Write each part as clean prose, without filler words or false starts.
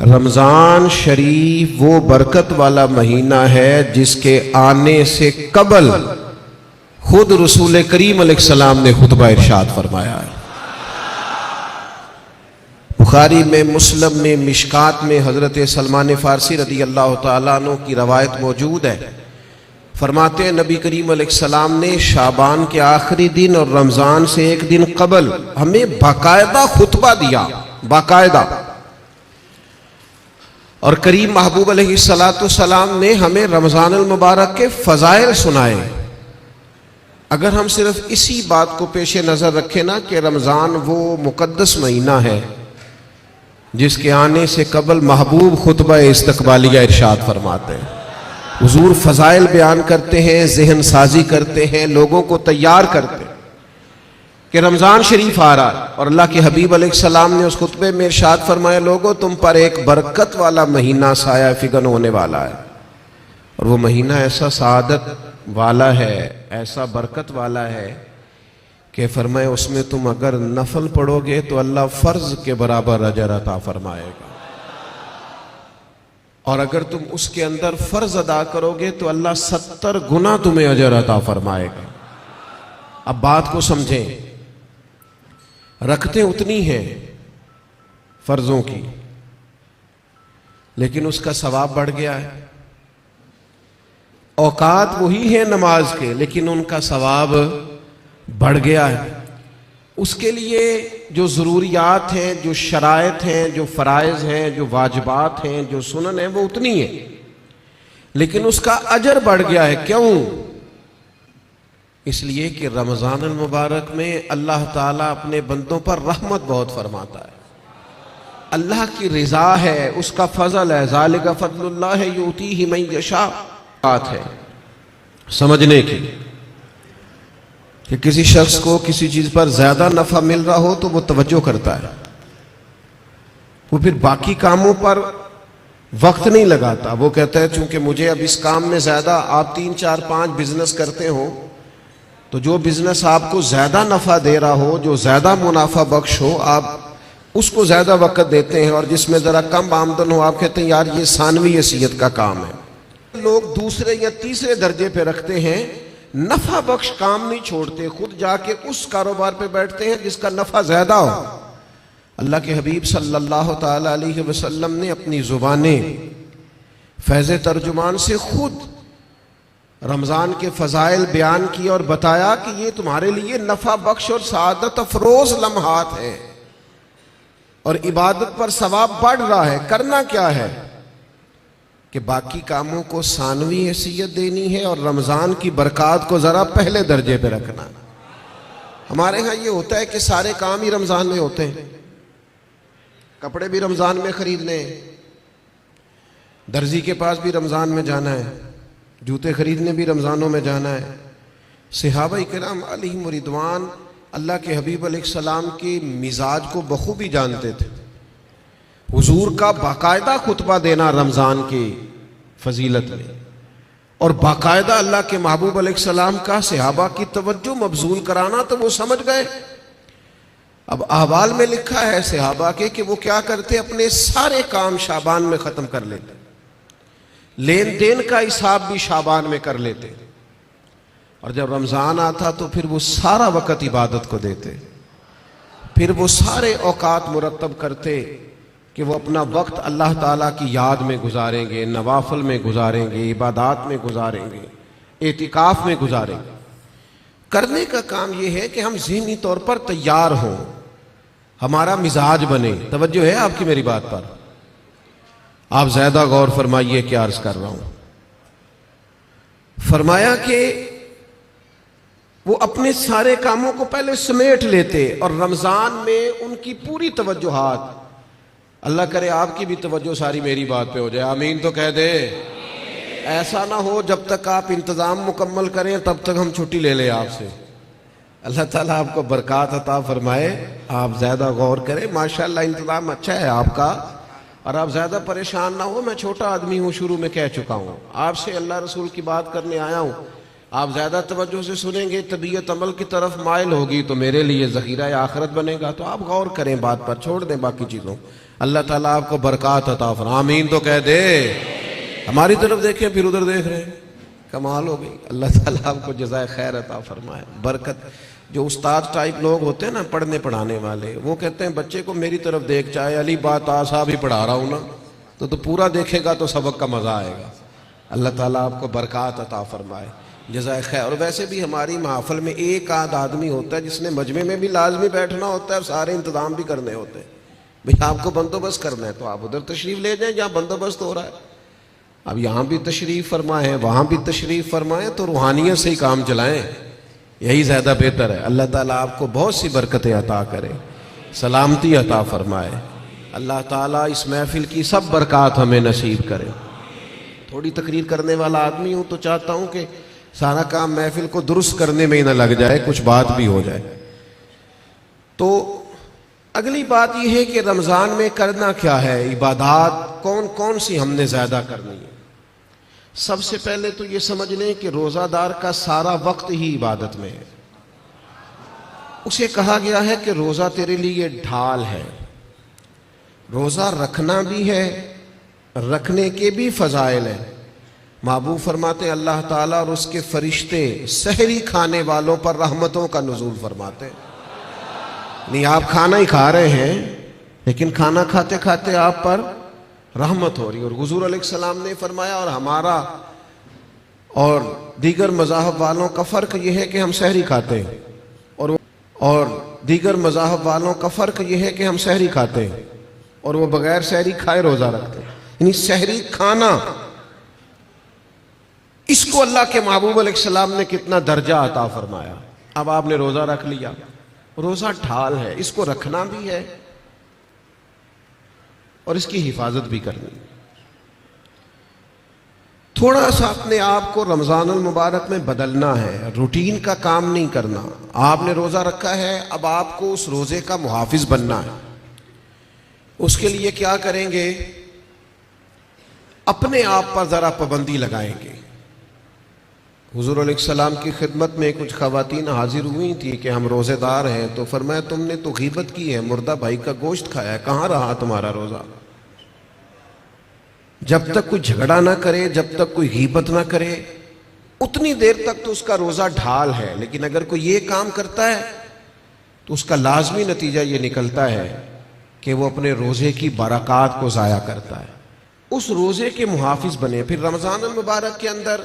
رمضان شریف وہ برکت والا مہینہ ہے جس کے آنے سے قبل خود رسول کریم علیہ السلام نے خطبہ ارشاد فرمایا ہے۔ بخاری میں، مسلم میں، مشکات میں حضرت سلمان فارسی رضی اللہ تعالیٰ عنہ کی روایت موجود ہے۔ فرماتے ہیں نبی کریم علیہ السلام نے شعبان کے آخری دن اور رمضان سے ایک دن قبل ہمیں باقاعدہ خطبہ دیا، باقاعدہ، اور کریم محبوب علیہ السلام نے ہمیں رمضان المبارک کے فضائل سنائے۔ اگر ہم صرف اسی بات کو پیش نظر رکھیں نا کہ رمضان وہ مقدس مہینہ ہے جس کے آنے سے قبل محبوب خطبہ استقبالیہ ارشاد فرماتے ہیں، حضور فضائل بیان کرتے ہیں، ذہن سازی کرتے ہیں، لوگوں کو تیار کرتے ہیں کہ رمضان شریف آ رہا ہے، اور اللہ کے حبیب علیہ السلام نے اس خطبے میں ارشاد فرمایا، لوگوں تم پر ایک برکت والا مہینہ سایہ فگن ہونے والا ہے، اور وہ مہینہ ایسا سعادت والا ہے، ایسا برکت والا ہے کہ فرمائے اس میں تم اگر نفل پڑھو گے تو اللہ فرض کے برابر اجر عطا فرمائے گا، اور اگر تم اس کے اندر فرض ادا کرو گے تو اللہ 70 گنا تمہیں اجر عطا فرمائے گا۔ اب بات کو سمجھیں، رکھتے اتنی ہیں فرضوں کی، لیکن اس کا ثواب بڑھ گیا ہے۔ اوقات وہی ہیں نماز کے، لیکن ان کا ثواب بڑھ گیا ہے۔ اس کے لیے جو ضروریات ہیں، جو شرائط ہیں، جو فرائض ہیں، جو واجبات ہیں، جو سنن ہیں، وہ اتنی ہیں، لیکن اس کا اجر بڑھ گیا ہے۔ کیوں؟ اس لیے کہ رمضان المبارک میں اللہ تعالیٰ اپنے بندوں پر رحمت بہت فرماتا ہے، اللہ کی رضا ہے، اس کا فضل ہے، ذالک فضل اللہ یؤتیہ من یشاء۔ بات ہے سمجھنے کی کہ کسی شخص کو کسی چیز پر زیادہ نفع مل رہا ہو تو وہ توجہ کرتا ہے، وہ پھر باقی کاموں پر وقت نہیں لگاتا، وہ کہتا ہے چونکہ مجھے اب اس کام میں زیادہ، آپ 3 4 5 بزنس کرتے ہو تو جو بزنس آپ کو زیادہ نفع دے رہا ہو، جو زیادہ منافع بخش ہو، آپ اس کو زیادہ وقت دیتے ہیں، اور جس میں ذرا کم آمدن ہو آپ کہتے ہیں یار یہ ثانوی حیثیت کا کام ہے۔ لوگ دوسرے یا تیسرے درجے پہ رکھتے ہیں، نفع بخش کام نہیں چھوڑتے، خود جا کے اس کاروبار پہ بیٹھتے ہیں جس کا نفع زیادہ ہو۔ اللہ کے حبیب صلی اللہ تعالی علیہ وسلم نے اپنی زبانیں فیض ترجمان سے خود رمضان کے فضائل بیان کی اور بتایا کہ یہ تمہارے لیے نفع بخش اور سعادت افروز لمحات ہیں، اور عبادت پر ثواب بڑھ رہا ہے۔ کرنا کیا ہے کہ باقی کاموں کو ثانوی حیثیت دینی ہے اور رمضان کی برکات کو ذرا پہلے درجے پہ رکھنا۔ ہمارے ہاں یہ ہوتا ہے کہ سارے کام ہی رمضان میں ہوتے ہیں، کپڑے بھی رمضان میں خریدنے ہیں، درزی کے پاس بھی رمضان میں جانا ہے، جوتے خریدنے بھی رمضانوں میں جانا ہے۔ صحابہ کرام علیہم رضوان اللہ کے حبیب علیہ السلام کے مزاج کو بخوبی جانتے تھے۔ حضور کا باقاعدہ خطبہ دینا رمضان کی فضیلت میں، اور باقاعدہ اللہ کے محبوب علیہ السلام کا صحابہ کی توجہ مبذول کرانا، تو وہ سمجھ گئے۔ اب احوال میں لکھا ہے صحابہ کے کہ وہ کیا کرتے، اپنے سارے کام شعبان میں ختم کر لیتے، لین دین کا حساب بھی شعبان میں کر لیتے، اور جب رمضان آتا تو پھر وہ سارا وقت عبادت کو دیتے، پھر وہ سارے اوقات مرتب کرتے کہ وہ اپنا وقت اللہ تعالیٰ کی یاد میں گزاریں گے، نوافل میں گزاریں گے، عبادات میں گزاریں گے، اعتکاف میں گزاریں گے۔ کرنے کا کام یہ ہے کہ ہم ذہنی طور پر تیار ہوں، ہمارا مزاج بنے۔ توجہ ہے آپ کی میری بات پر؟ آپ زیادہ غور فرمائیے کیا عرض کر رہا ہوں۔ فرمایا کہ وہ اپنے سارے کاموں کو پہلے سمیٹ لیتے، اور رمضان میں ان کی پوری توجہات، اللہ کرے آپ کی بھی توجہ ساری میری بات پہ ہو جائے، آمین تو کہہ دے۔ ایسا نہ ہو جب تک آپ انتظام مکمل کریں تب تک ہم چھٹی لے لیں آپ سے۔ اللہ تعالیٰ آپ کو برکات عطا فرمائے، آپ زیادہ غور کریں، ماشاءاللہ انتظام اچھا ہے آپ کا، اور آپ زیادہ پریشان نہ ہو۔ میں چھوٹا آدمی ہوں، شروع میں کہہ چکا ہوں، آپ سے اللہ رسول کی بات کرنے آیا ہوں، آپ زیادہ توجہ سے سنیں گے، طبیعت عمل کی طرف مائل ہوگی تو میرے لیے ذخیرہ آخرت بنے گا۔ تو آپ غور کریں بات پر، چھوڑ دیں باقی چیزوں۔ اللہ تعالیٰ آپ کو برکات عطا فرمائے. آمین تو کہہ دے. ہماری طرف دیکھیں پھر ادھر دیکھ رہے ہیں. کمال ہو گئی. اللہ تعالیٰ آپ کو جزائے خیر عطا فرمائے. برکت. جو استاد ٹائپ لوگ ہوتے ہیں نا پڑھنے پڑھانے والے, وہ کہتے ہیں بچے کو میری طرف دیکھ, چاہے علی بات آسا بھی پڑھا رہا ہوں نا تو پورا دیکھے گا تو سبق کا مزہ آئے گا. اللہ تعالیٰ آپ کو برکات عطا فرمائے, جزائے خیر. اور ویسے بھی ہماری محفل میں ایک آدھ آدمی ہوتا ہے جس نے مجمع میں بھی لازمی بیٹھنا ہوتا ہے اور سارے انتظام بھی کرنے ہوتے ہیں. بھئی آپ کو بندوبست کرنا ہے تو آپ ادھر تشریف لے جائیں جہاں بندوبست ہو رہا ہے. اب یہاں بھی تشریف فرمائیں, وہاں بھی تشریف فرمائیں, تو روحانیت سے ہی کام چلائیں, یہی زیادہ بہتر ہے. اللہ تعالیٰ آپ کو بہت سی برکتیں عطا کرے, سلامتی عطا فرمائے. اللہ تعالیٰ اس محفل کی سب برکات ہمیں نصیب کرے. تھوڑی تقریر کرنے والا آدمی ہوں تو چاہتا ہوں کہ سارا کام محفل کو درست کرنے میں ہی نہ لگ جائے, کچھ بات بھی ہو جائے. تو اگلی بات یہ ہے کہ رمضان میں کرنا کیا ہے, عبادات کون کون سی ہم نے زیادہ کرنی ہے. سب سے پہلے تو یہ سمجھ لیں کہ روزہ دار کا سارا وقت ہی عبادت میں ہے. اسے کہا گیا ہے کہ روزہ تیرے لیے ڈھال ہے. روزہ رکھنا بھی ہے, رکھنے کے بھی فضائل ہیں. محبوب فرماتے ہیں اللہ تعالیٰ اور اس کے فرشتے سحری کھانے والوں پر رحمتوں کا نزول فرماتے ہیں. نہیں آپ کھانا ہی کھا رہے ہیں لیکن کھانا کھاتے کھاتے آپ پر رحمت ہو رہی. اور حضور علیہ السلام نے فرمایا اور ہمارا اور دیگر مذاہب والوں کا فرق یہ ہے کہ ہم سحری کھاتے ہیں, اور دیگر مذاہب والوں کا فرق یہ ہے کہ ہم سحری کھاتے ہیں اور وہ بغیر سحری کھائے روزہ رکھتے ہیں. یعنی سحری کھانا, اس کو اللہ کے محبوب علیہ السلام نے کتنا درجہ عطا فرمایا. اب آپ نے روزہ رکھ لیا, روزہ ڈھال ہے, اس کو رکھنا بھی ہے اور اس کی حفاظت بھی کرنی. تھوڑا سا اپنے آپ کو رمضان المبارک میں بدلنا ہے, روٹین کا کام نہیں کرنا. آپ نے روزہ رکھا ہے, اب آپ کو اس روزے کا محافظ بننا ہے. اس کے لیے کیا کریں گے, اپنے آپ پر ذرا پابندی لگائیں گے. حضور علیہ السلام کی خدمت میں کچھ خواتین حاضر ہوئی تھی کہ ہم روزے دار ہیں, تو فرمایا تم نے تو غیبت کی ہے, مردہ بھائی کا گوشت کھایا ہے, کہاں رہا تمہارا روزہ. جب تک کوئی جھگڑا نہ کرے, جب تک کوئی غیبت نہ کرے, اتنی دیر تک تو اس کا روزہ ڈھال ہے. لیکن اگر کوئی یہ کام کرتا ہے تو اس کا لازمی نتیجہ یہ نکلتا ہے کہ وہ اپنے روزے کی برکات کو ضائع کرتا ہے. اس روزے کے محافظ بنے. پھر رمضان المبارک کے اندر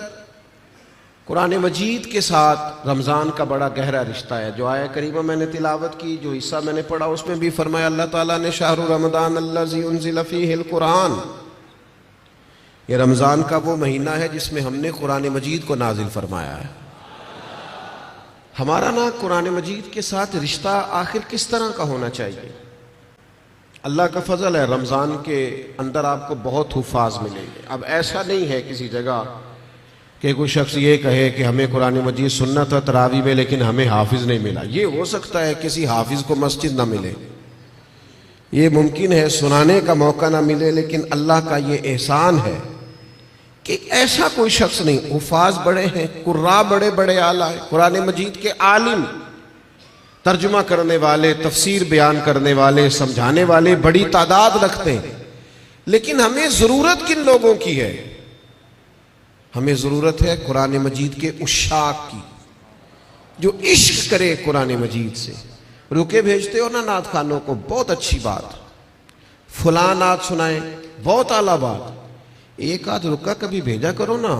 قرآن مجید کے ساتھ رمضان کا بڑا گہرا رشتہ ہے. جو آیہ کریمہ میں نے تلاوت کی, جو حصہ میں نے پڑھا, اس میں بھی فرمایا اللہ تعالیٰ نے شہر رمضان الذی انزل فیہ القرآن, یہ رمضان کا وہ مہینہ ہے جس میں ہم نے قرآن مجید کو نازل فرمایا ہے. ہمارا نا قرآن مجید کے ساتھ رشتہ آخر کس طرح کا ہونا چاہیے. اللہ کا فضل ہے رمضان کے اندر آپ کو بہت حفاظ ملیں گے. اب ایسا نہیں ہے کسی جگہ کہ کوئی شخص یہ کہے کہ ہمیں قرآن مجید سننا تھا تراویح میں لیکن ہمیں حافظ نہیں ملا. یہ ہو سکتا ہے کسی حافظ کو مسجد نہ ملے, یہ ممکن ہے سنانے کا موقع نہ ملے, لیکن اللہ کا یہ احسان ہے کہ ایسا کوئی شخص نہیں. حفاظ بڑے ہیں, قراء بڑے بڑے اعلیٰ ہیں, قرآن مجید کے عالم, ترجمہ کرنے والے, تفسیر بیان کرنے والے, سمجھانے والے بڑی تعداد رکھتے ہیں. لیکن ہمیں ضرورت کن لوگوں کی ہے؟ ہمیں ضرورت ہے قرآن مجید کے عشاق کی, جو عشق کرے قرآن مجید سے. رکے بھیجتے ہو نا نعت خانوں کو, بہت اچھی بات, فلاں نعت سنائیں, بہت اعلیٰ بات. ایک آدھ رکا کبھی بھیجا کرو نا,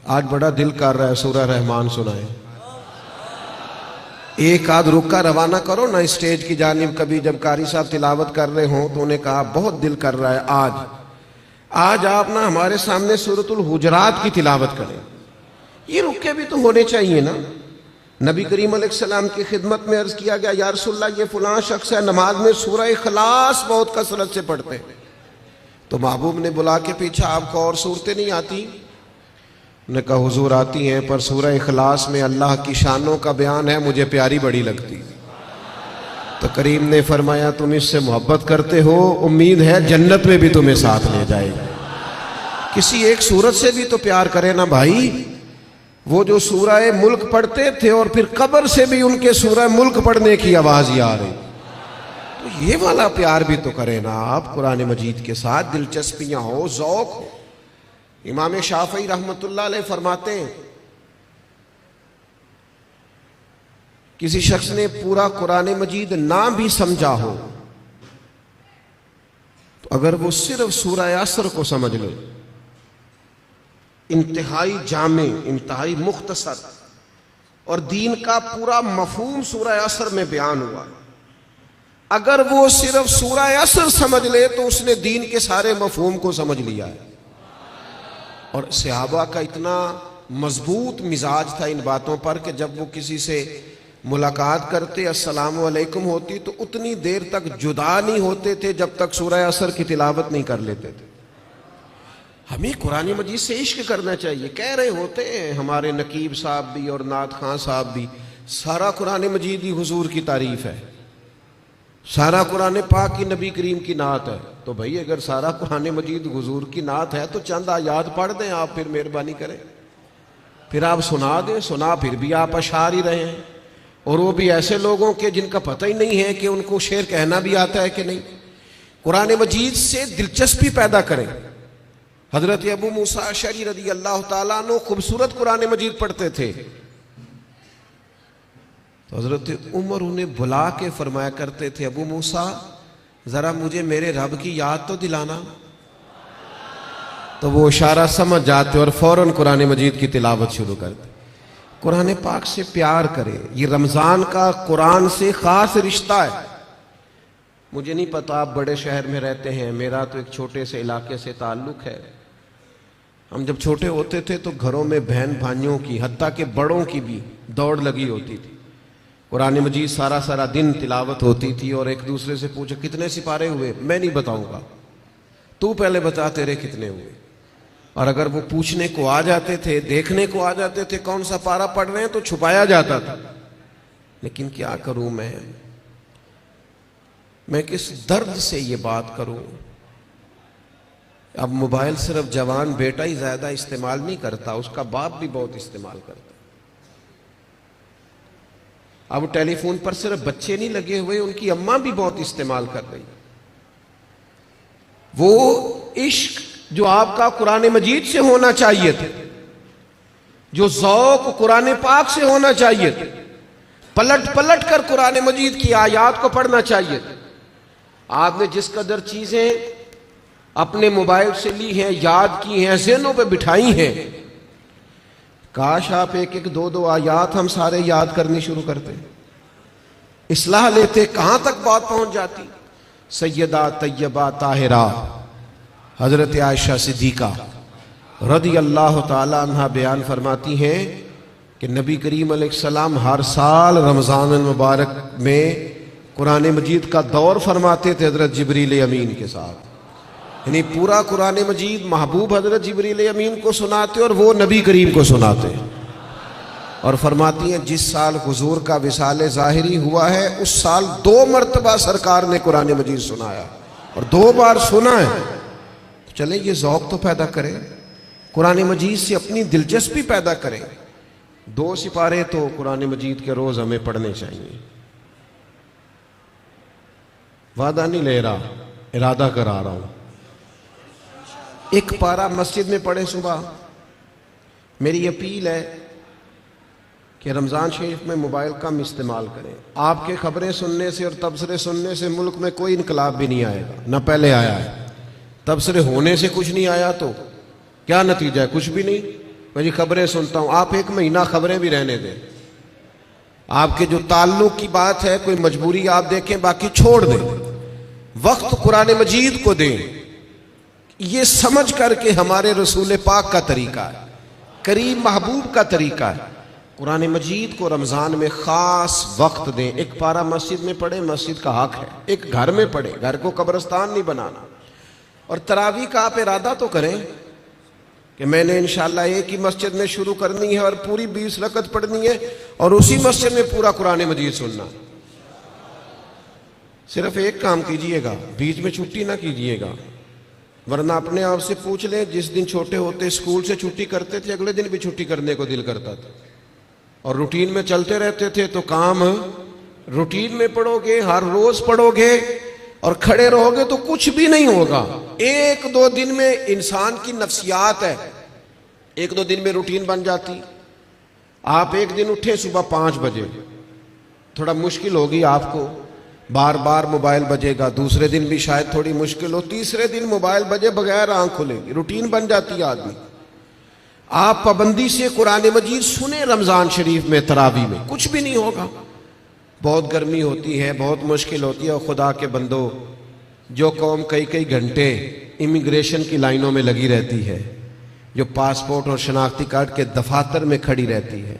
آج بڑا دل کر رہا ہے سورہ رحمان سنائیں. ایک آدھ رکا روانہ کرو نا اسٹیج کی جانب. کبھی جب قاری صاحب تلاوت کر رہے ہوں تو انہیں کہا بہت دل کر رہا ہے آج آپ نا ہمارے سامنے سورۃ الحجرات کی تلاوت کریں. یہ رکے بھی تو ہونے چاہیے نا. نبی کریم علیہ السلام کی خدمت میں عرض کیا گیا یا رسول اللہ یہ فلاں شخص ہے نماز میں سورہ اخلاص بہت کثرت سے پڑھتے ہیں. تو محبوب نے بلا کے پوچھا آپ کو اور صورتیں نہیں آتی؟ نے کہا حضور آتی ہیں, پر سورہ اخلاص میں اللہ کی شانوں کا بیان ہے, مجھے پیاری بڑی لگتی. تو کریم نے فرمایا تم اس سے محبت کرتے ہو, امید ہے جنت میں بھی تمہیں ساتھ لے جائے گا. کسی ایک سورت سے بھی تو پیار کرے نا بھائی. وہ جو سورہ ملک پڑھتے تھے اور پھر قبر سے بھی ان کے سورہ ملک پڑھنے کی آواز ہی آ رہی. تو یہ والا پیار بھی تو کریں نا آپ قرآن مجید کے ساتھ، دلچسپیاں ہو، ذوق ہو۔ امام شافعی رحمۃ اللہ علیہ فرماتے ہیں کسی شخص نے پورا قرآن مجید نہ بھی سمجھا ہو تو اگر وہ صرف سورہ عصر کو سمجھ لے، انتہائی جامع، انتہائی مختصر، اور دین کا پورا مفہوم سورہ عصر میں بیان ہوا، اگر وہ صرف سورہ عصر سمجھ لے تو اس نے دین کے سارے مفہوم کو سمجھ لیا ہے۔ اور صحابہ کا اتنا مضبوط مزاج تھا ان باتوں پر کہ جب وہ کسی سے ملاقات کرتے، السلام علیکم ہوتی، تو اتنی دیر تک جدا نہیں ہوتے تھے جب تک سورہ عصر کی تلاوت نہیں کر لیتے تھے۔ ہمیں قرآن مجید سے عشق کرنا چاہیے۔ کہہ رہے ہوتے ہیں ہمارے نقیب صاحب بھی اور نعت خان صاحب بھی، سارا قرآن مجید ہی حضور کی تعریف ہے، سارا قرآن پاک کی نبی کریم کی نعت ہے۔ تو بھائی اگر سارا قرآن مجید حضور کی نعت ہے تو چند آیات پڑھ دیں آپ، پھر مہربانی کریں، پھر آپ سنا دیں، سنا پھر بھی آپ اشعار ہی رہے ہیں، اور وہ بھی ایسے لوگوں کے جن کا پتہ ہی نہیں ہے کہ ان کو شعر کہنا بھی آتا ہے کہ نہیں۔ قرآن مجید سے دلچسپی پیدا کریں۔ حضرت ابو موسیٰ اشعری رضی اللہ تعالیٰ عنہ خوبصورت قرآن مجید پڑھتے تھے، تو حضرت عمر انہیں بلا کے فرمایا کرتے تھے، ابو موسیٰ ذرا مجھے میرے رب کی یاد تو دلانا، تو وہ اشارہ سمجھ جاتے اور فوراً قرآن مجید کی تلاوت شروع کرتے۔ قرآن پاک سے پیار کرے، یہ رمضان کا قرآن سے خاص رشتہ ہے۔ مجھے نہیں پتا آپ بڑے شہر میں رہتے ہیں، میرا تو ایک چھوٹے سے علاقے سے تعلق ہے۔ ہم جب چھوٹے ہوتے تھے تو گھروں میں بہن بھائیوں کی، حتیٰ کہ بڑوں کی بھی دوڑ لگی ہوتی تھی، قرآن مجید سارا سارا دن تلاوت ہوتی تھی، اور ایک دوسرے سے پوچھا کتنے سپارے ہوئے، میں نہیں بتاؤں گا، تو پہلے بتا تیرے کتنے ہوئے۔ اور اگر وہ پوچھنے کو آ جاتے تھے، دیکھنے کو آ جاتے تھے کون سا پارا پڑھ رہے ہیں، تو چھپایا جاتا تھا۔ لیکن کیا کروں میں کس درد سے یہ بات کروں۔ اب موبائل صرف جوان بیٹا ہی زیادہ استعمال نہیں کرتا، اس کا باپ بھی بہت استعمال کرتا۔ اب ٹیلی فون پر صرف بچے نہیں لگے ہوئے، ان کی اماں بھی بہت استعمال کر رہی۔ وہ عشق جو آپ کا قرآن مجید سے ہونا چاہیے تھا، جو ذوق قرآن پاک سے ہونا چاہیے تھا، پلٹ پلٹ کر قرآن مجید کی آیات کو پڑھنا چاہیے تھا، آپ نے جس قدر چیزیں اپنے موبائل سے لی ہیں، یاد کی ہیں، ذہنوں پہ بٹھائی ہیں، کاش آپ ایک ایک دو دو آیات ہم سارے یاد کرنی شروع کرتے، اصلاح لیتے، کہاں تک بات پہنچ جاتی۔ سیدہ طیبہ طاہرہ حضرت عائشہ صدیقہ رضی اللہ تعالی عنہ بیان فرماتی ہیں کہ نبی کریم علیہ السلام ہر سال رمضان المبارک میں قرآن مجید کا دور فرماتے تھے حضرت جبریل امین کے ساتھ، یعنی پورا قرآن مجید محبوب حضرت جبریل امین کو سناتے اور وہ نبی کریم کو سناتے، اور فرماتی ہیں جس سال حضور کا وصال ظاہری ہوا ہے اس سال 2 مرتبہ سرکار نے قرآن مجید سنایا، اور 2 بار سنا ہے۔ چلیں یہ ذوق تو پیدا کریں، قرآن مجید سے اپنی دلچسپی پیدا کریں۔ 2 سپارے تو قرآن مجید کے روز ہمیں پڑھنے چاہیے۔ وعدہ نہیں لے رہا، ارادہ کرا رہا ہوں، 1 پارہ مسجد میں پڑھیں صبح۔ میری اپیل ہے کہ رمضان شریف میں موبائل کم استعمال کریں۔ آپ کے خبریں سننے سے اور تبصرے سننے سے ملک میں کوئی انقلاب بھی نہیں آئے گا، نہ پہلے آیا ہے۔ تبصرے ہونے سے کچھ نہیں آیا تو کیا نتیجہ ہے؟ کچھ بھی نہیں۔ میں جی خبریں سنتا ہوں، آپ 1 مہینہ خبریں بھی رہنے دیں، آپ کے جو تعلق کی بات ہے کوئی مجبوری آپ دیکھیں، باقی چھوڑ دیں، وقت قرآن مجید کو دیں۔ یہ سمجھ کر کہ ہمارے رسول پاک کا طریقہ ہے، کریم محبوب کا طریقہ ہے، قرآن مجید کو رمضان میں خاص وقت دیں۔ 1 پارہ مسجد میں پڑھیں، مسجد کا حق ہے، 1 گھر میں پڑھیں، گھر کو قبرستان نہیں بنانا۔ اور تراویح کا آپ ارادہ تو کریں کہ میں نے انشاءاللہ ایک ہی مسجد میں شروع کرنی ہے اور پوری 20 رکعت پڑھنی ہے، اور اسی مسجد میں پورا قرآن مجید سننا۔ صرف ایک کام کیجئے گا، بیچ میں چھٹی نہ کیجئے گا، ورنہ اپنے آپ سے پوچھ لیں، جس دن چھوٹے ہوتے اسکول سے چھٹی کرتے تھے اگلے دن بھی چھٹی کرنے کو دل کرتا تھا، اور روٹین میں چلتے رہتے تھے تو کام روٹین میں پڑھو گے، ہر روز پڑھو گے اور کھڑے رہو گے تو کچھ بھی نہیں ہوگا۔ ایک دو دن میں انسان کی نفسیات ہے، ایک دو دن میں روٹین بن جاتی۔ آپ ایک دن اٹھے صبح 5 بجے، تھوڑا مشکل ہوگی آپ کو، بار بار موبائل بجے گا، دوسرے دن بھی شاید تھوڑی مشکل ہو، تیسرے دن موبائل بجے بغیر آنکھ کھلے گی، روٹین بن جاتی ہے آدمی۔ آپ پابندی سے قرآن مجید سنیں رمضان شریف میں، تراویح میں، کچھ بھی نہیں ہوگا۔ بہت گرمی ہوتی ہے، بہت مشکل ہوتی ہے، اور خدا کے بندو، جو قوم کئی کئی گھنٹے امیگریشن کی لائنوں میں لگی رہتی ہے، جو پاسپورٹ اور شناختی کارڈ کے دفاتر میں کھڑی رہتی ہے،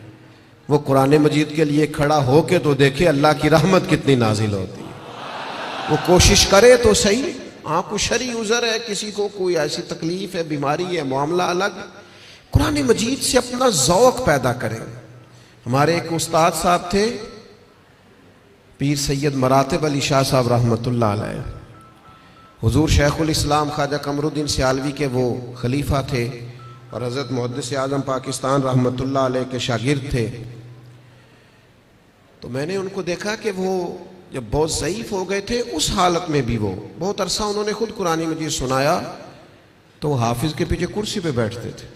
وہ قرآن مجید کے لیے کھڑا ہو کے تو دیکھے اللہ کی رحمت کتنی نازل ہوتی ہے۔ وہ کوشش کرے تو صحیح۔ ہاں کوئی شرعی عذر ہے، کسی کو کوئی ایسی تکلیف ہے، بیماری ہے، معاملہ الگ، قرآن مجید سے اپنا ذوق پیدا کریں۔ ہمارے ایک استاد صاحب تھے، پیر سید مراتب علی شاہ صاحب رحمۃ اللہ علیہ، حضور شیخ الاسلام خواجہ قمر الدین سیالوی کے وہ خلیفہ تھے اور حضرت محدث اعظم پاکستان رحمۃ اللہ علیہ کے شاگرد تھے۔ تو میں نے ان کو دیکھا کہ وہ جب بہت ضعیف ہو گئے تھے، اس حالت میں بھی وہ بہت عرصہ انہوں نے خود قرآن مجید سنایا، تو وہ حافظ کے پیچھے کرسی پہ بیٹھتے تھے۔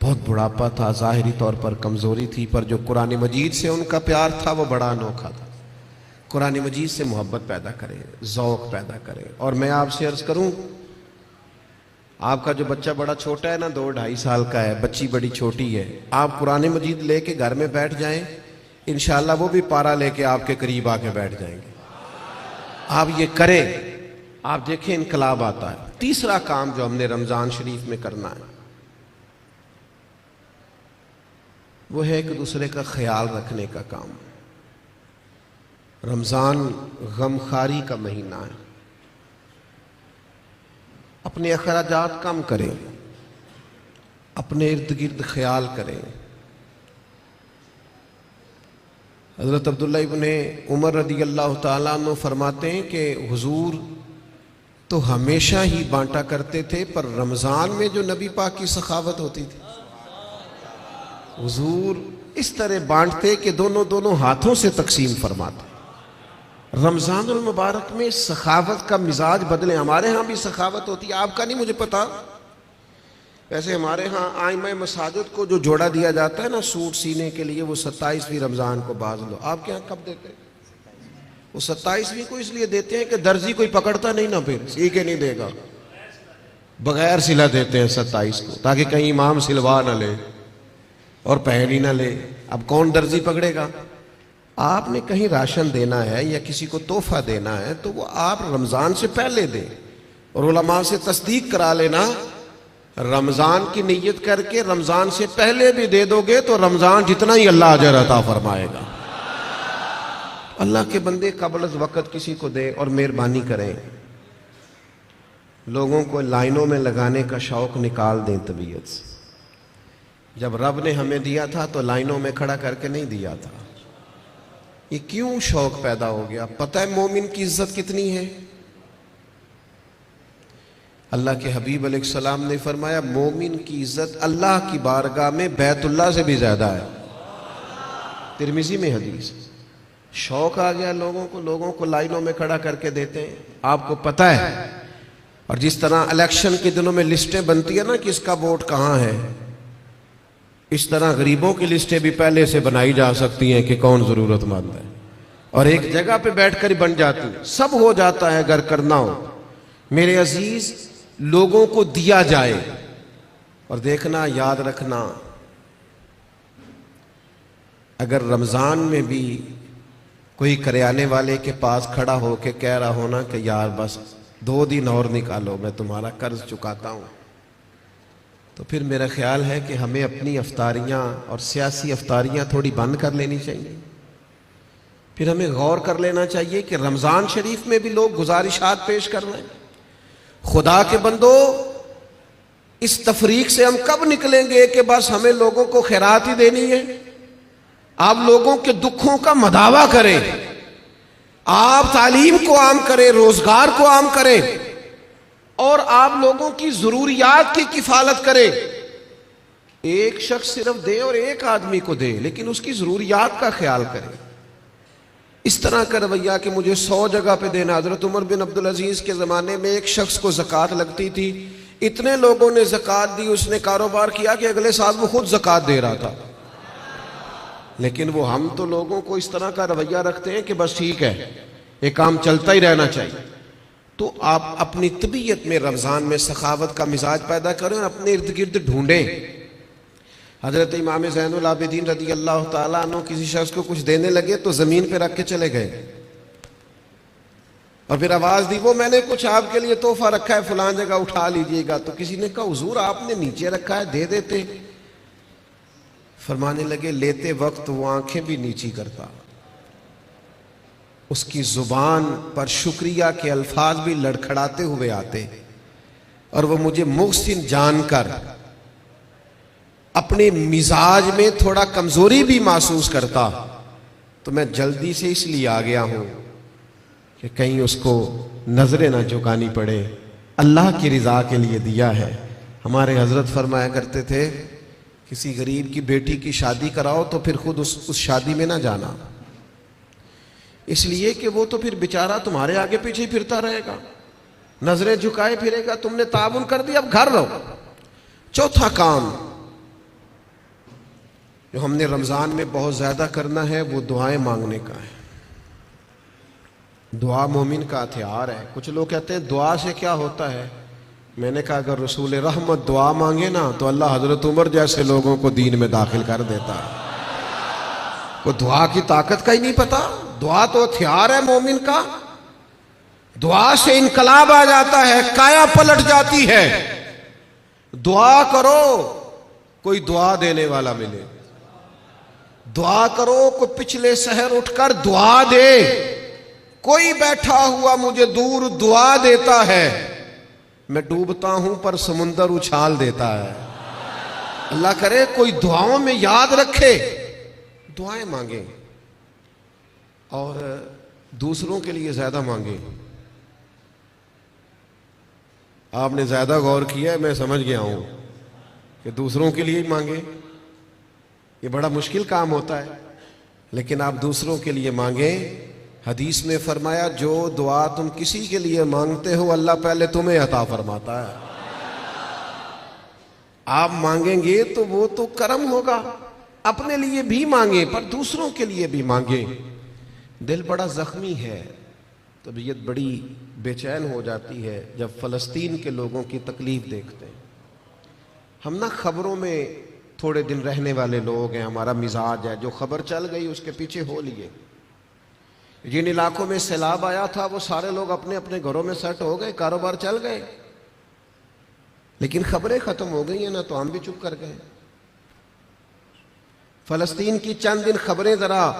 بہت بڑھاپا تھا، ظاہری طور پر کمزوری تھی، پر جو قرآن مجید سے ان کا پیار تھا وہ بڑا انوکھا تھا۔ قرآن مجید سے محبت پیدا کریں، ذوق پیدا کریں۔ اور میں آپ سے عرض کروں، آپ کا جو بچہ بڑا چھوٹا ہے نا، 2-2.5 سال کا ہے، بچی بڑی چھوٹی ہے، آپ قرآن مجید لے کے گھر میں بیٹھ جائیں، انشاءاللہ وہ بھی پارا لے کے آپ کے قریب آ کے بیٹھ جائیں گے۔ آپ یہ کریں، آپ دیکھیں انقلاب آتا ہے۔ تیسرا کام جو ہم نے رمضان شریف میں کرنا ہے وہ ہے ایک دوسرے کا خیال رکھنے کا کام۔ رمضان غم خاری کا مہینہ ہے، اپنے اخراجات کم کریں، اپنے ارد گرد خیال کریں۔ حضرت عبداللہ ابن عمر رضی اللہ تعالیٰ عنہ فرماتے ہیں کہ حضور تو ہمیشہ ہی بانٹا کرتے تھے، پر رمضان میں جو نبی پاک کی سخاوت ہوتی تھی، حضور اس طرح بانٹتے کہ دونوں ہاتھوں سے تقسیم فرماتے۔ رمضان المبارک میں سخاوت کا مزاج بدلے۔ ہمارے ہاں بھی سخاوت ہوتی ہے، آپ کا نہیں مجھے پتا، ویسے ہمارے ہاں آئمہ مساجد کو جو جوڑا دیا جاتا ہے نا سوٹ سینے کے لیے، وہ 27ویں رمضان کو باز لو۔ آپ کے ہاں کب دیتے ہیں؟ وہ 27ویں کو اس لیے دیتے ہیں کہ درزی کوئی پکڑتا نہیں نا، پھر سی کے نہیں دے گا، بغیر سلا دیتے ہیں 27 کو، تاکہ کہیں امام سلوا نہ لے اور پہن ہی نہ لے۔ اب کون درزی پکڑے گا؟ آپ نے کہیں راشن دینا ہے یا کسی کو تحفہ دینا ہے تو وہ آپ رمضان سے پہلے دیں، اور علماء سے تصدیق کرا لینا، رمضان کی نیت کر کے رمضان سے پہلے بھی دے دو گے تو رمضان جتنا ہی اللہ اجر عطا فرمائے گا۔ اللہ کے بندے قبل از وقت کسی کو دے، اور مہربانی کریں، لوگوں کو لائنوں میں لگانے کا شوق نکال دیں طبیعت سے۔ جب رب نے ہمیں دیا تھا تو لائنوں میں کھڑا کر کے نہیں دیا تھا۔ یہ کیوں شوق پیدا ہو گیا؟ پتہ ہے مومن کی عزت کتنی ہے؟ اللہ کے حبیب علیہ السلام نے فرمایا مومن کی عزت اللہ کی بارگاہ میں بیت اللہ سے بھی زیادہ ہے۔ ترمذی میں حدیث۔ شوق آ گیا لوگوں کو لائنوں میں کھڑا کر کے دیتے ہیں۔ آپ کو پتہ ہے، اور جس طرح الیکشن کے دنوں میں لسٹیں بنتی ہیں نا کس کا ووٹ کہاں ہے، اس طرح غریبوں کی لسٹیں بھی پہلے سے بنائی جا سکتی ہیں کہ کون ضرورت مند ہے، اور ایک جگہ پہ بیٹھ کر ہی بن جاتی ہیں۔ سب ہو جاتا ہے اگر کرنا ہو۔ میرے عزیز، لوگوں کو دیا جائے، اور دیکھنا، یاد رکھنا، اگر رمضان میں بھی کوئی کریانے والے کے پاس کھڑا ہو کے کہہ رہا ہونا کہ یار بس 2 دن اور نکالو میں تمہارا قرض چکاتا ہوں، تو پھر میرا خیال ہے کہ ہمیں اپنی افطاریاں اور سیاسی افطاریاں تھوڑی بند کر لینی چاہیے۔ پھر ہمیں غور کر لینا چاہیے کہ رمضان شریف میں بھی لوگ گزارشات پیش کر رہے ہیں۔ خدا کے بندو، اس تفریق سے ہم کب نکلیں گے کہ بس ہمیں لوگوں کو خیرات ہی دینی ہے؟ آپ لوگوں کے دکھوں کا مداوع کریں، آپ تعلیم کو عام کریں، روزگار کو عام کریں، اور آپ لوگوں کی ضروریات کی کفالت کریں۔ ایک شخص صرف دے اور ایک آدمی کو دے، لیکن اس کی ضروریات کا خیال کریں۔ اس طرح کا رویہ کہ مجھے 100 جگہ پہ دینا. حضرت عمر بن عبدالعزیز کے زمانے میں ایک شخص کو زکوٰۃ لگتی تھی, اتنے لوگوں نے زکوٰۃ دی, اس نے کاروبار کیا کہ اگلے سال وہ خود زکوٰۃ دے رہا تھا. لیکن وہ ہم تو لوگوں کو اس طرح کا رویہ رکھتے ہیں کہ بس ٹھیک ہے, یہ کام چلتا ہی رہنا چاہیے. تو آپ اپنی طبیعت میں رمضان میں سخاوت کا مزاج پیدا کریں اور اپنے ارد گرد ڈھونڈیں. حضرت امام زین العابدین رضی اللہ تعالیٰ عنہ کسی شخص کو کچھ دینے لگے تو زمین پہ رکھ کے چلے گئے اور پھر آواز دی, وہ میں نے کچھ آپ کے لیے تحفہ رکھا ہے فلاں جگہ, اٹھا لیجئے گا. تو کسی نے کہا حضور آپ نے نیچے رکھا ہے, دے دیتے. فرمانے لگے لیتے وقت وہ آنکھیں بھی نیچی کرتا, اس کی زبان پر شکریہ کے الفاظ بھی لڑکھڑاتے ہوئے آتے, اور وہ مجھے محسن جان کر اپنے مزاج میں تھوڑا کمزوری بھی محسوس کرتا. تو میں جلدی سے اس لیے آ گیا ہوں کہ کہیں اس کو نظریں نہ جھکانی پڑے, اللہ کی رضا کے لیے دیا ہے. ہمارے حضرت فرمایا کرتے تھے کسی غریب کی بیٹی کی شادی کراؤ تو پھر خود اس شادی میں نہ جانا, اس لیے کہ وہ تو پھر بیچارہ تمہارے آگے پیچھے پھرتا رہے گا, نظریں جھکائے پھرے گا. تم نے تعاون کر دیا, اب گھر رہو. چوتھا کام جو ہم نے رمضان میں بہت زیادہ کرنا ہے وہ دعائیں مانگنے کا ہے. دعا مومن کا ہتھیار ہے. کچھ لوگ کہتے ہیں دعا سے کیا ہوتا ہے. میں نے کہا اگر رسول رحمت دعا مانگے نا تو اللہ حضرت عمر جیسے لوگوں کو دین میں داخل کر دیتا ہے. وہ دعا کی طاقت کا ہی نہیں پتا. دعا تو ہتھیار ہے مومن کا. دعا سے انقلاب آ جاتا ہے, کایا پلٹ جاتی ہے. دعا کرو کوئی دعا دینے والا ملے, دعا کرو کوئی پچھلے سحر اٹھ کر دعا دے. کوئی بیٹھا ہوا مجھے دور دعا دیتا ہے, میں ڈوبتا ہوں پر سمندر اچھال دیتا ہے. اللہ کرے کوئی دعاؤں میں یاد رکھے. دعائیں مانگیں اور دوسروں کے لیے زیادہ مانگیں. آپ نے زیادہ غور کیا ہے, میں سمجھ گیا ہوں کہ دوسروں کے لیے ہی مانگیں. یہ بڑا مشکل کام ہوتا ہے, لیکن آپ دوسروں کے لیے مانگیں. حدیث میں فرمایا جو دعا تم کسی کے لیے مانگتے ہو اللہ پہلے تمہیں عطا فرماتا ہے. آپ مانگیں گے تو وہ تو کرم ہوگا. اپنے لیے بھی مانگیں پر دوسروں کے لیے بھی مانگیں. دل بڑا زخمی ہے, طبیعت بڑی بے چین ہو جاتی ہے جب فلسطین کے لوگوں کی تکلیف دیکھتے ہیں. ہم نا خبروں میں تھوڑے دن رہنے والے لوگ ہیں, ہمارا مزاج ہے جو خبر چل گئی اس کے پیچھے ہو لیے. جن علاقوں میں سیلاب آیا تھا وہ سارے لوگ اپنے اپنے گھروں میں سیٹ ہو گئے, کاروبار چل گئے, لیکن خبریں ختم ہو گئی ہیں نا تو ہم بھی چپ کر گئے. فلسطین کی چند دن خبریں ذرا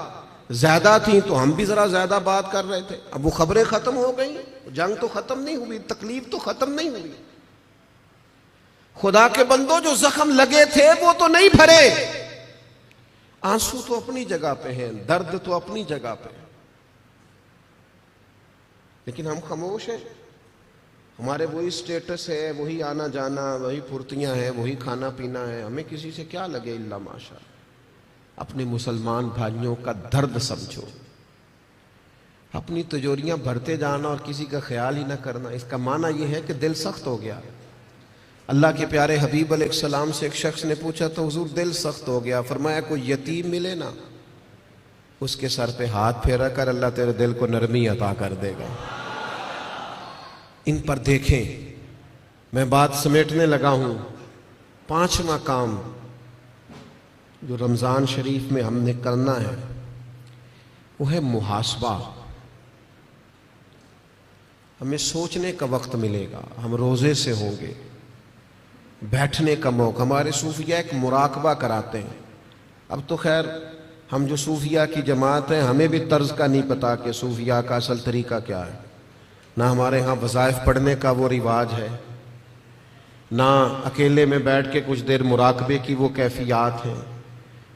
زیادہ تھیں تو ہم بھی ذرا زیادہ بات کر رہے تھے. اب وہ خبریں ختم ہو گئی, جنگ تو ختم نہیں ہوئی, تکلیف تو ختم نہیں ہوئی. خدا کے بندوں جو زخم لگے تھے وہ تو نہیں بھرے. آنسو تو اپنی جگہ پہ ہیں, درد تو اپنی جگہ پہ, لیکن ہم خاموش ہیں. ہمارے وہی سٹیٹس ہے, وہی آنا جانا, وہی پھرتیاں ہیں, وہی کھانا پینا ہے. ہمیں کسی سے کیا لگے الا ماشاء. اپنے مسلمان بھائیوں کا درد سمجھو. اپنی تجوریاں بھرتے جانا اور کسی کا خیال ہی نہ کرنا, اس کا معنی یہ ہے کہ دل سخت ہو گیا. اللہ کے پیارے حبیب علیہ السلام سے ایک شخص نے پوچھا تو حضور دل سخت ہو گیا. فرمایا کوئی یتیم ملے نا, اس کے سر پہ ہاتھ پھیرا کر, اللہ تیرے دل کو نرمی عطا کر دے گا. ان پر دیکھیں. میں بات سمیٹنے لگا ہوں. 5واں کام جو رمضان شریف میں ہم نے کرنا ہے وہ ہے محاسبہ. ہمیں سوچنے کا وقت ملے گا, ہم روزے سے ہوں گے, بیٹھنے کا موقع. ہمارے صوفیہ ایک مراقبہ کراتے ہیں. اب تو خیر ہم جو صوفیہ کی جماعت ہیں ہمیں بھی طرز کا نہیں پتا کہ صوفیہ کا اصل طریقہ کیا ہے. نہ ہمارے ہاں وظائف پڑھنے کا وہ رواج ہے, نہ اکیلے میں بیٹھ کے کچھ دیر مراقبے کی وہ کیفیات ہیں,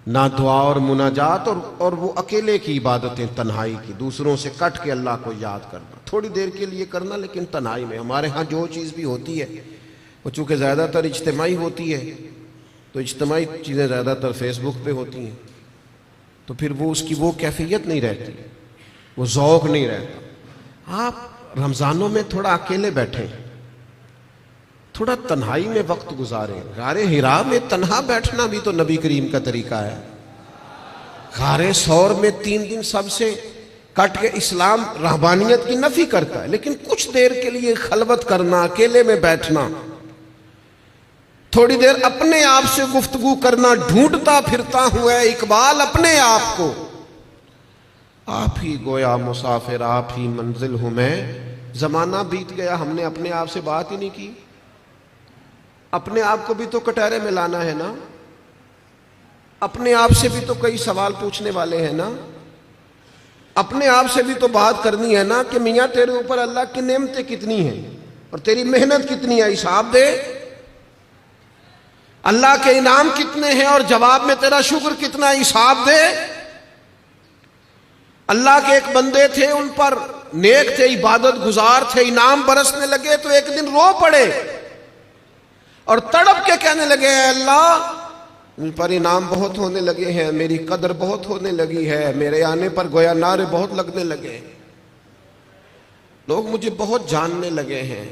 نہ دعا اور مناجات اور وہ اکیلے کی عبادتیں تنہائی کی, دوسروں سے کٹ کے اللہ کو یاد کرنا, تھوڑی دیر کے لیے کرنا لیکن تنہائی میں. ہمارے ہاں جو چیز بھی ہوتی ہے وہ چونکہ زیادہ تر اجتماعی ہوتی ہے تو اجتماعی چیزیں زیادہ تر فیس بک پہ ہوتی ہیں, تو پھر وہ اس کی وہ کیفیت نہیں رہتی. وہ ذوق نہیں رہتا۔ آپ رمضانوں میں تھوڑا اکیلے بیٹھیں، تھوڑا تنہائی میں وقت گزاریں۔ غار حرا میں تنہا بیٹھنا بھی تو نبی کریم کا طریقہ ہے۔ غار ثور میں 3 دن سب سے کٹ کے اسلام رہبانیت کی نفی کرتا ہے، لیکن کچھ دیر کے لیے خلوت کرنا، اکیلے میں بیٹھنا، تھوڑی دیر اپنے آپ سے گفتگو کرنا، ڈھونڈتا پھرتا ہوا ہے اقبال اپنے آپ کو، آپ ہی گویا مسافر، آپ ہی منزل ہوں میں۔ زمانہ بیت گیا، ہم نے اپنے آپ سے بات ہی نہیں کی۔ اپنے آپ کو بھی تو کٹہرے میں لانا ہے نا، اپنے آپ سے بھی تو کئی سوال پوچھنے والے ہیں نا، اپنے آپ سے بھی تو بات کرنی ہے نا کہ میاں تیرے اوپر اللہ کی نعمتیں کتنی ہیں اور تیری محنت کتنی ہے، حساب دے۔ اللہ کے انعام کتنے ہیں اور جواب میں تیرا شکر کتنا ہے، حساب دے۔ اللہ کے ایک بندے تھے، ان پر نیک تھے، عبادت گزار تھے، انعام برسنے لگے تو ایک دن رو پڑے اور تڑپ کے کہنے لگے، اے اللہ ان پر انعام بہت ہونے لگے ہیں، میری قدر بہت ہونے لگی ہے، میرے آنے پر گویا نعرے بہت لگنے لگے، لوگ مجھے بہت جاننے لگے ہیں،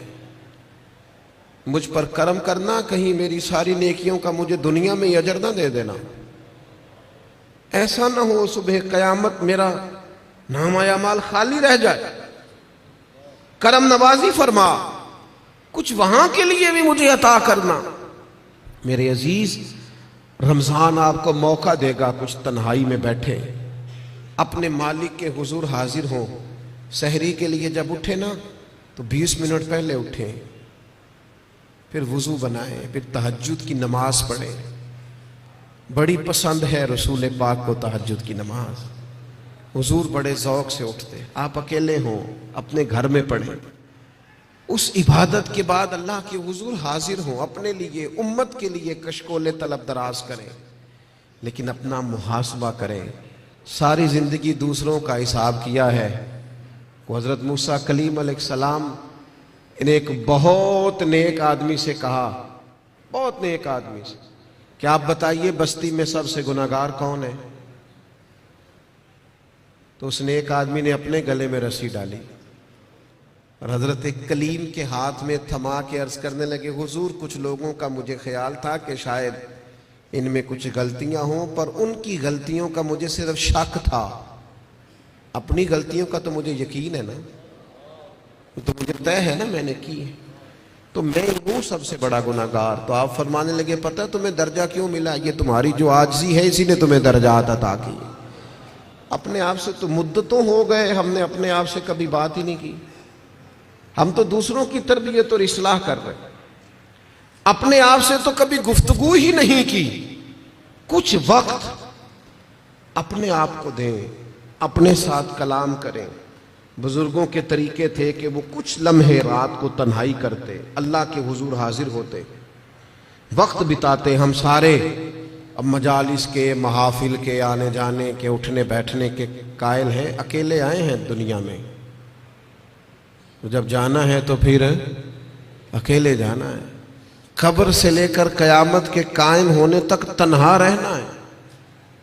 مجھ پر کرم کرنا، کہیں میری ساری نیکیوں کا مجھے دنیا میں ہی اجر نہ دے دینا، ایسا نہ ہو صبح قیامت میرا نامہ اعمال خالی رہ جائے، کرم نوازی فرما، کچھ وہاں کے لیے بھی مجھے عطا کرنا۔ میرے عزیز، رمضان آپ کو موقع دے گا کچھ تنہائی میں بیٹھے، اپنے مالک کے حضور حاضر ہوں۔ سحری کے لیے جب اٹھے نا تو 20 منٹ پہلے اٹھیں، پھر وضو بنائیں، پھر تہجد کی نماز پڑھیں۔ بڑی پسند ہے رسول پاک کو تہجد کی نماز، حضور بڑے ذوق سے اٹھتے۔ آپ اکیلے ہوں اپنے گھر میں پڑھیں، اس عبادت کے بعد اللہ کے حضور حاضر ہوں، اپنے لیے امت کے لیے کشکول طلب دراز کریں، لیکن اپنا محاسبہ کریں۔ ساری زندگی دوسروں کا حساب کیا ہے۔ وہ حضرت موسیٰ کلیم علیہ السلام نے ایک بہت نیک آدمی سے کہا، بہت نیک آدمی سے، کہ آپ بتائیے بستی میں سب سے گناہگار کون ہے؟ تو اس نیک آدمی نے اپنے گلے میں رسی ڈالی اور حضرت کلیم کے ہاتھ میں تھما کے عرض کرنے لگے، حضور کچھ لوگوں کا مجھے خیال تھا کہ شاید ان میں کچھ غلطیاں ہوں، پر ان کی غلطیوں کا مجھے صرف شک تھا، اپنی غلطیوں کا تو مجھے یقین ہے نا، تو مجھے طے ہے نا میں نے کی ہے، تو میں ہوں سب سے بڑا گناہگار۔ تو آپ فرمانے لگے، پتہ تمہیں درجہ کیوں ملا؟ یہ تمہاری جو عاجزی ہے اسی نے تمہیں درجات عطا کی۔ اپنے آپ سے تو مدتوں ہو گئے ہم نے اپنے آپ سے کبھی بات ہی نہیں کی، ہم تو دوسروں کی تربیت اور اصلاح کر رہے ہیں، اپنے آپ سے تو کبھی گفتگو ہی نہیں کی۔ کچھ وقت اپنے آپ کو دیں، اپنے ساتھ کلام کریں۔ بزرگوں کے طریقے تھے کہ وہ کچھ لمحے رات کو تنہائی کرتے، اللہ کے حضور حاضر ہوتے، وقت بتاتے۔ ہم سارے اب مجالس کے، محافل کے، آنے جانے کے، اٹھنے بیٹھنے کے قائل ہیں، اکیلے آئے ہیں دنیا میں، تو جب جانا ہے تو پھر اکیلے جانا ہے۔ قبر سے لے کر قیامت کے قائم ہونے تک تنہا رہنا ہے،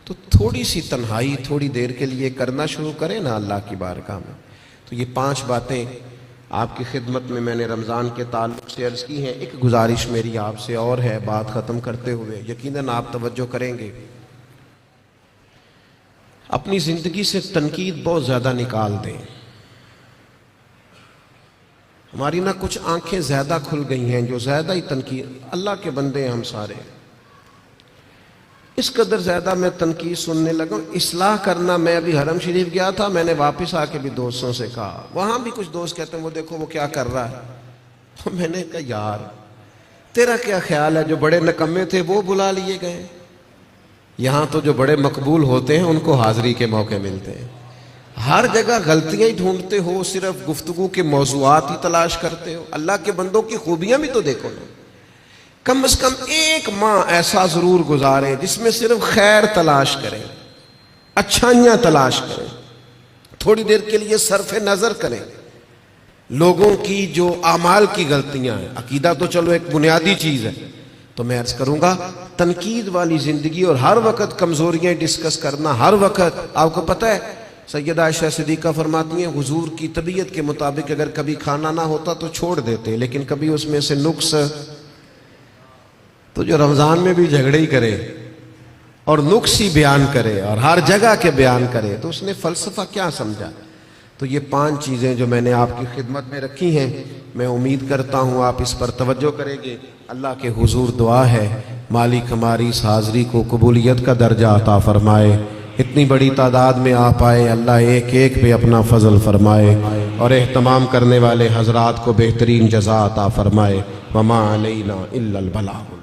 تو تھوڑی سی تنہائی تھوڑی دیر کے لیے کرنا شروع کریں نا اللہ کی بارگاہ میں۔ تو یہ 5 باتیں آپ کی خدمت میں نے رمضان کے تعلق سے عرض کی ہیں۔ ایک گزارش میری آپ سے اور ہے بات ختم کرتے ہوئے، یقیناً آپ توجہ کریں گے۔ اپنی زندگی سے تنقید بہت زیادہ نکال دیں۔ ہماری نہ کچھ آنکھیں زیادہ کھل گئی ہیں جو زیادہ ہی تنقید، اللہ کے بندے ہیں ہم سارے، اس قدر زیادہ میں تنقید سننے لگا۔ اصلاح کرنا، میں ابھی حرم شریف گیا تھا، میں نے واپس آ کے بھی دوستوں سے کہا، وہاں بھی کچھ دوست کہتے ہیں وہ دیکھو وہ کیا کر رہا ہے، تو میں نے کہا یار تیرا کیا خیال ہے، جو بڑے نکمے تھے وہ بلا لیے گئے، یہاں تو جو بڑے مقبول ہوتے ہیں ان کو حاضری کے موقع ملتے ہیں۔ ہر جگہ غلطیاں ہی ڈھونڈتے ہو، صرف گفتگو کے موضوعات ہی تلاش کرتے ہو، اللہ کے بندوں کی خوبیاں بھی تو دیکھو نا۔ کم از کم 1 ماہ ایسا ضرور گزاریں جس میں صرف خیر تلاش کریں، اچھائیاں تلاش کریں، تھوڑی دیر کے لیے صرف نظر کریں لوگوں کی جو اعمال کی غلطیاں ہیں۔ عقیدہ تو چلو ایک بنیادی چیز ہے، تو میں عرض کروں گا تنقید والی زندگی اور ہر وقت کمزوریاں ڈسکس کرنا، ہر وقت آپ کو پتہ ہے سیدہ عائشہ صدیقہ فرماتی ہیں حضور کی طبیعت کے مطابق اگر کبھی کھانا نہ ہوتا تو چھوڑ دیتے، لیکن کبھی اس میں سے نقص، تو جو رمضان میں بھی جھگڑے ہی کرے اور نقص ہی بیان کرے اور ہر جگہ کے بیان کرے تو اس نے فلسفہ کیا سمجھا؟ تو یہ 5 چیزیں جو میں نے آپ کی خدمت میں رکھی ہیں، میں امید کرتا ہوں آپ اس پر توجہ کریں گے۔ اللہ کے حضور دعا ہے مالک ہماری اس حاضری کو قبولیت کا درجہ عطا فرمائے۔ اتنی بڑی تعداد میں آپ آئے، اللہ ایک ایک پہ اپنا فضل فرمائے اور اہتمام کرنے والے حضرات کو بہترین جزا عطا فرمائے۔ وما علینا الا البلاغ۔